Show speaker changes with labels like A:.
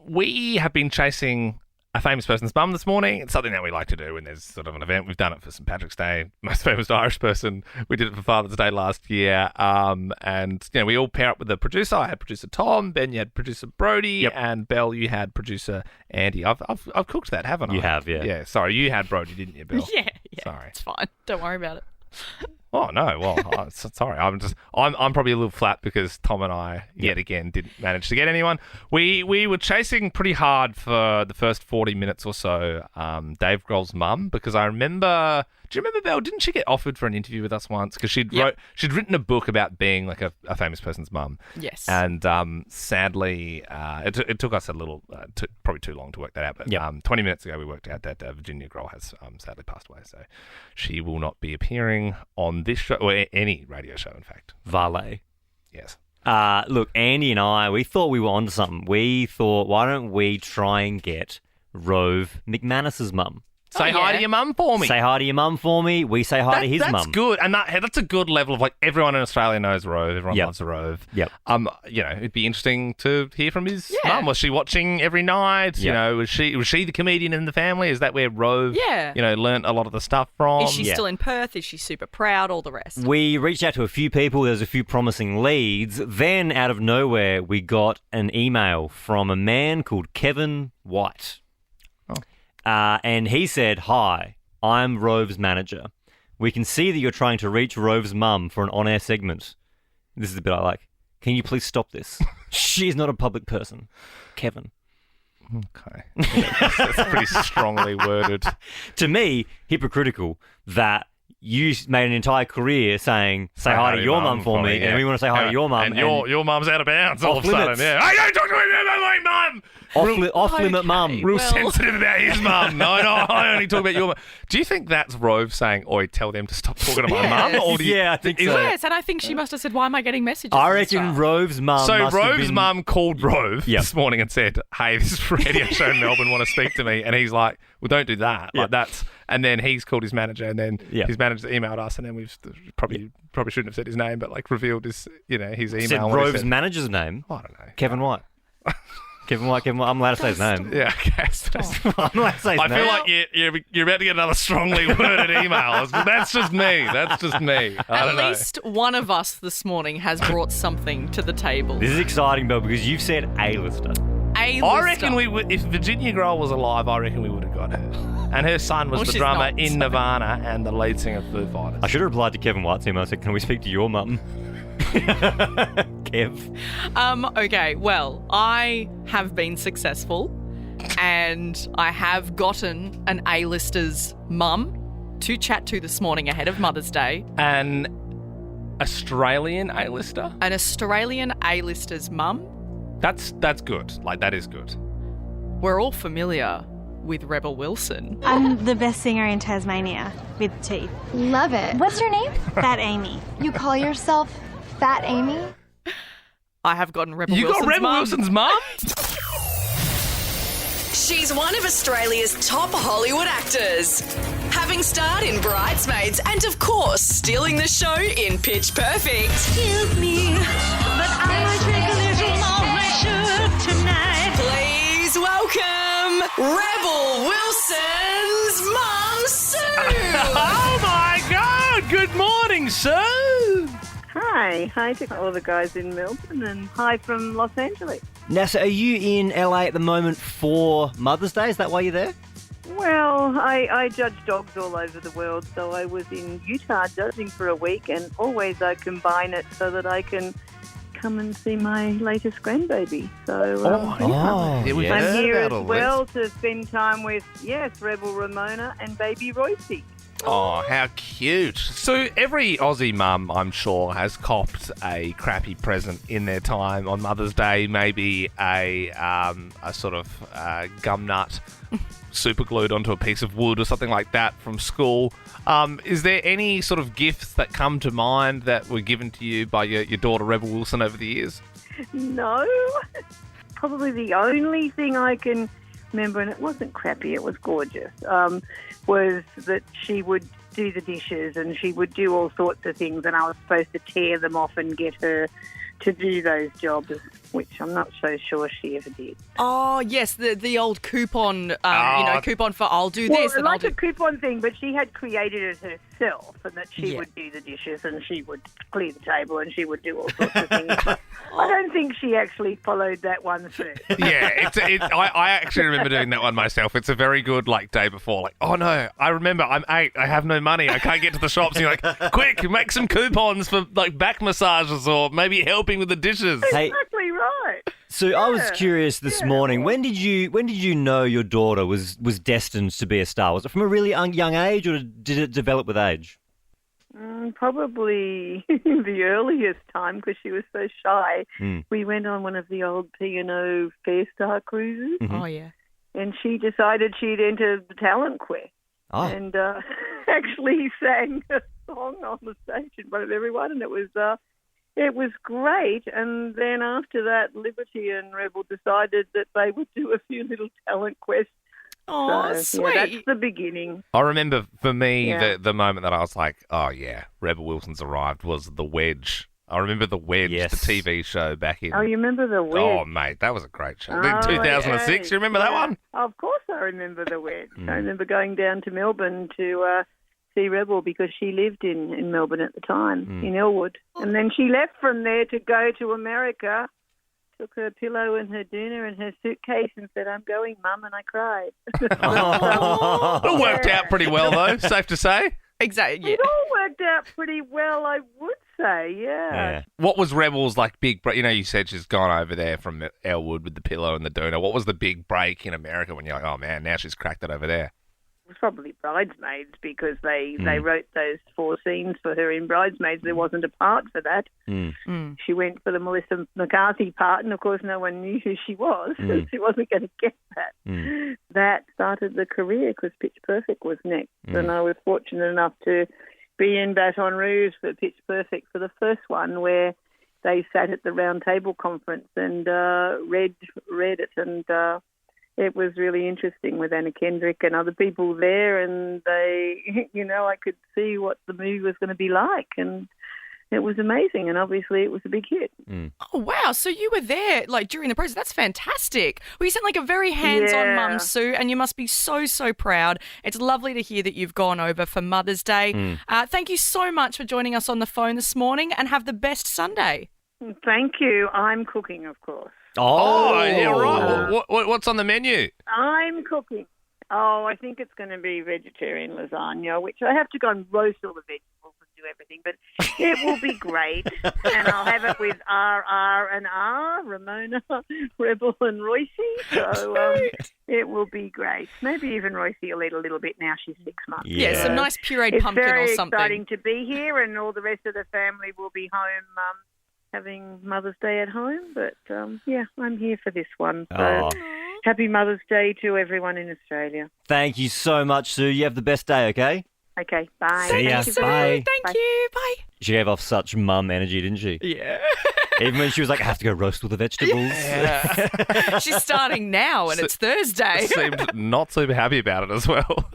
A: we have been chasing a famous person's mum this morning. It's something that we like to do when there's sort of an event. We've done it for St. Patrick's Day, most famous Irish person. We did it for Father's Day last year. And, we all pair up with the producer. I had producer Tom, Ben, you had producer Brody, and Belle, you had producer Andy. I've cooked that, haven't I?
B: You have, yeah.
A: Yeah, sorry, you had Brody, didn't you, Belle?
C: Yeah.
A: Sorry.
C: It's fine. Don't worry about it.
A: Oh no! Well, sorry. I'm probably a little flat because Tom and I yet again didn't manage to get anyone. We were chasing pretty hard for the first 40 minutes or so. Dave Grohl's mum, because I remember. Do you remember, Belle? Didn't she get offered for an interview with us once? Because she'd written a book about being like a famous person's mum.
C: Yes.
A: And sadly, it took us a little, probably too long to work that out. But 20 minutes ago, we worked out that Virginia Grohl has sadly passed away. So she will not be appearing on this show or any radio show. In fact,
B: Valet.
A: Yes.
B: Look, Andy and I, we thought we were onto something. We thought, why don't we try and get Rove McManus's mum?
A: Say hi to your mum for me.
B: Say hi to your mum for me. We say hi to his mum.
A: That's good, and that's a good level of like everyone in Australia knows Rove. Everyone loves a Rove.
B: Yep.
A: It'd be interesting to hear from his mum. Was she watching every night?
B: Yep.
A: Was she the comedian in the family? Is that where Rove? Learned a lot of the stuff from?
C: Is she still in Perth? Is she super proud? All the rest.
B: We reached out to a few people. There's a few promising leads. Then, out of nowhere, we got an email from a man called Kevin White. And he said, "Hi, I'm Rove's manager. We can see that you're trying to reach Rove's mum for an on-air segment." This is the bit I like. "Can you please stop this? She's not a public person. Kevin."
A: Okay. That's pretty strongly worded.
B: To me, hypocritical that you made an entire career saying, say hi to your mum for me, and we want to say hi to your mum.
A: And your mum's out of bounds all of a sudden. Yeah. Hey, don't talk to me about my mum!
B: Off-limit mum.
A: Real sensitive about his mum. No, I only talk about your mum. Do you think that's Rove saying, "Oi, tell them to stop talking to my mum"? Or
B: I think so.
C: Yes, and I think she must have said, "Why am I getting messages?"
B: I reckon Rove's mum.
A: So
B: must have
A: Rove's
B: been...
A: mum called Rove this morning and said, "Hey, this is a radio show in Melbourne. Want to speak to me?" And he's like, "Well, don't do that." Like that's. And then he's called his manager, and then his manager emailed us, and then we've probably shouldn't have said his name, but like revealed his his email.
B: Said Rove's manager's name.
A: I don't know.
B: Kevin White. Kevin White. I'm allowed to say his name.
A: Yeah, okay.
B: I'm allowed to say his name.
A: I feel like you're about to get another strongly worded email. That's just me.
C: At least one of us this morning has brought something to the table.
B: This is exciting, Bill, because you've said A-lister.
C: A-lister.
A: I reckon we would, if Virginia Grohl was alive, I reckon we would have got her. And her son was the drummer in Nirvana and the lead singer of Foo Fighters.
B: I should have replied to Kevin White's email. I said, "Can we speak to your mum?" Kev.
C: Okay, well, I have been successful and I have gotten an A-lister's mum to chat to this morning ahead of Mother's Day.
A: An Australian A-lister?
C: An Australian A-lister's mum.
A: That's good. Like, that is good.
C: We're all familiar with Rebel Wilson.
D: I'm the best singer in Tasmania, with teeth.
E: Love it. What's your name?
D: Fat Amy.
E: You call yourself Fat Amy?
C: I have gotten Rebel
A: Wilson's mum. You got Rebel Wilson's mum?
F: She's one of Australia's top Hollywood actors, having starred in Bridesmaids and, of course, stealing the show in Pitch Perfect.
D: Excuse me, but I might drink a little more than I should tonight.
F: Please welcome Rebel Wilson's mum, Sue.
A: Oh my God! Good morning, Sue.
G: Hi to all the guys in Melbourne, and hi from Los Angeles.
B: Now, so are you in LA at the moment for Mother's Day? Is that why you're there?
G: Well, I judge dogs all over the world, so I was in Utah judging for a week, and always I combine it so that I can come and see my latest grandbaby. So I'm here as well to spend time with, Rebel Ramona and baby Royce.
A: Oh, how cute. So every Aussie mum, I'm sure, has copped a crappy present in their time on Mother's Day, maybe a sort of gum nut super glued onto a piece of wood or something like that from school. Is there any sort of gifts that come to mind that were given to you by your daughter Rebel Wilson over the years?
G: No. Probably the only thing I can remember, and it wasn't crappy, it was gorgeous, was that she would do the dishes and she would do all sorts of things, and I was supposed to tear them off and get her to do those jobs. which I'm not so sure she ever did.
C: Oh, yes, the old coupon,
A: Oh.
C: coupon for I'll do
G: Well,
C: this and I'll
G: like
C: do...
G: a coupon thing, but she had created it herself, and that she
C: Yeah.
G: would do the dishes and she would clear the table and she would do all sorts of things. But I don't think she actually followed that one through.
A: Yeah, I actually remember doing that one myself. It's a very good, day before. Like, oh no, I remember I'm 8, I have no money, I can't get to the shops. And you're like, quick, make some coupons for, back massages or maybe helping with the dishes.
B: Hey,
G: Exactly right.
B: Sue, I was curious this morning. When did you know your daughter was destined to be a star? Was it from a really young age, or did it develop with age?
G: Probably the earliest time, because she was so shy.
B: Mm.
G: We went on one of the old P&O Fair Star cruises,
C: Oh, yeah.
G: and she decided she'd enter the talent quest.
B: Oh,
G: And actually sang a song on the stage in front of everyone, and it was great. And then after that, Liberty and Rebel decided that they would do a few little talent quests.
C: Oh,
G: So,
C: sweet.
G: yeah, that's the beginning.
A: I remember for me,
G: Yeah.
A: the moment that I was like, oh yeah, Rebel Wilson's arrived was The Wedge. I remember The Wedge,
B: Yes.
A: the TV show back in...
G: Oh, you remember the Wedge?
A: Oh, mate, that was a great show. I think
G: Oh,
A: 2006,
G: okay.
A: you remember that
G: Yeah.
A: one?
G: Of course I remember the Wedge. I remember going down to Melbourne to see Rebel because she lived in Melbourne at the time, in Elwood. And then she left from there to go to America, took her pillow and her doona and her suitcase and said, "I'm going, Mum," and I cried.
A: It worked out pretty well, though, safe to say.
C: Exactly, yeah.
G: It all worked out pretty well, I would say,
B: yeah.
A: What was Rebel's big break? You said she's gone over there from Elwood with the pillow and the doona. What was the big break in America when you're like, oh man, now she's cracked it over there?
G: It was probably Bridesmaids because they wrote those 4 scenes for her in Bridesmaids. There wasn't a part for that. She went for the Melissa McCarthy part, and of course no one knew who she was. She wasn't going to get that. That started the career because Pitch Perfect was next. And I was fortunate enough to be in Baton Rouge for Pitch Perfect for the first one, where they sat at the round table conference and read it, and it was really interesting with Anna Kendrick and other people there, and they, I could see what the movie was going to be like, and it was amazing, and obviously it was a big hit.
C: Oh, wow. So you were there, during the process. That's fantastic. Well, you sound like a very hands-on
G: Yeah.
C: mum, Sue, and you must be so, so proud. It's lovely to hear that you've gone over for Mother's Day. Thank you so much for joining us on the phone this morning, and have the best Sunday.
G: Thank you. I'm cooking, of course.
A: Oh, yeah, right. What's on the menu?
G: I'm cooking. Oh, I think it's going to be vegetarian lasagna, which I have to go and roast all the vegetables and do everything, but it will be great. And I'll have it with R, Ramona, Rebel and Royce. So it will be great. Maybe even Royce will eat a little bit now. She's 6 months.
C: Yeah, some nice pureed
G: It's
C: pumpkin
G: very
C: or something.
G: exciting to be here, and all the rest of the family will be home having Mother's Day at home. But, I'm here for this one. So
B: Oh.
G: happy Mother's Day to everyone in Australia.
B: Thank you so much, Sue. You have the best day, okay?
G: Okay, bye.
B: See ya.
G: Thank you
C: Sue,
G: very
B: Bye.
C: thank you. Bye.
B: She gave off such mum energy, didn't she?
C: Yeah.
B: Even when she was like, I have to go roast all the vegetables.
C: She's starting now, and it's Thursday.
A: Seemed not super happy about it as well.